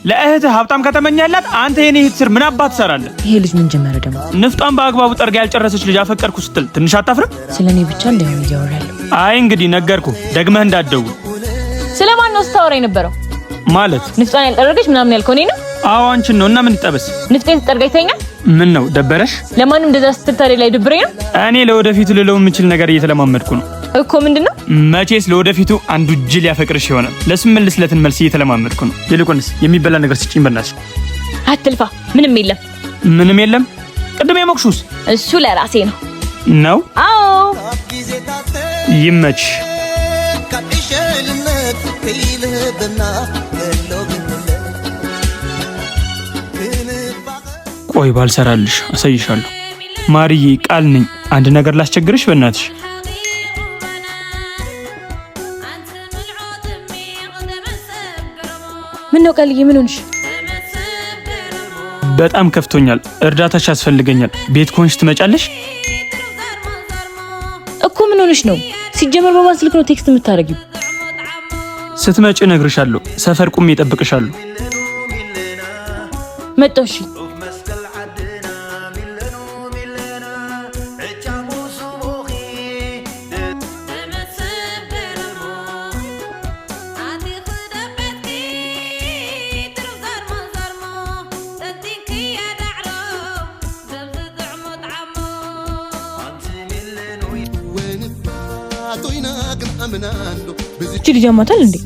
ለእህትህ ሀብታም ከተመኛላት አንተ የኔ እህት ስር ምን አባት ትሰራለህ? ይሄ ልጅ ምን ጀመረ ደግሞ? ንፍጧን በአግባቡ ጠርጋ ያልጨረሰች ልጅ አፈቀርኩ ስትል ትንሽ አታፍርም? ስለኔ ብቻ እንዳይሆን እያወራለሁ። አይ እንግዲህ ነገርኩ፣ ደግመህ እንዳትደውል። ስለማን ነው ስታወራ የነበረው? ማለት ንፍጧን ያልጠረገች ምናምን ያልከው እኔ ነው? አዎ አንቺን ነው። እና ምን ይጠበስ? ንፍጤን ተጠርጋ ይተኛል? ምን ነው ደበረሽ? ለማንም እንደዛ ስትታሪ ላይ ድብሬ ነው። እኔ ለወደፊቱ ልለው የምችል ነገር እየተለማመድኩ ነው እኮ። ምንድነው? መቼስ ለወደፊቱ አንዱ ጅል ያፈቅርሽ ይሆናል። ለስምልስለትን መልስ እየተለማመድኩ ነው። ይልቁንስ የሚበላ ነገር ስጪኝ በእናትሽ። አትልፋ። ምንም የለም። ምንም የለም? ቅድም የሞክሹስ እሱ ለራሴ ነው ነው? አዎ ይመች። ቆይ ባልሰራልሽ አሳይሻለሁ። ማርዬ ቃል ነኝ። አንድ ነገር ላስቸግርሽ በእናትሽ። ምን ነው ቃልዬ? ምን ሆንሽ? በጣም ከፍቶኛል። እርዳታሽ ያስፈልገኛል። ቤት ኮንሽ ትመጫለሽ እኮ። ምን ሆንሽ ነው? ሲጀመር በማን ስልክ ነው ቴክስት የምታደርጊው? ስትመጪ እነግርሻለሁ። ሰፈር ቁሜ እጠብቅሻለሁ። መጣሁ። እሺ ልጅ ያማታል እንዴ?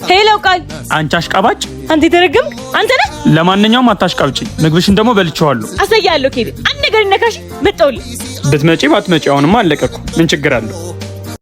ሄሎ ቃል። አንቺ አሽቃባጭ! አንተ የተረገምክ አንተ ነህ። ለማንኛውም አታሽቃብጪ። ምግብሽን ደግሞ በልቼዋለሁ። አሳያለሁ። ኬቢ አንድ ነገር ይነካሽ። መጣሁልህ። ብትመጪ ባትመጪ አሁንማ አለቀኩ። ምን ችግር አለው?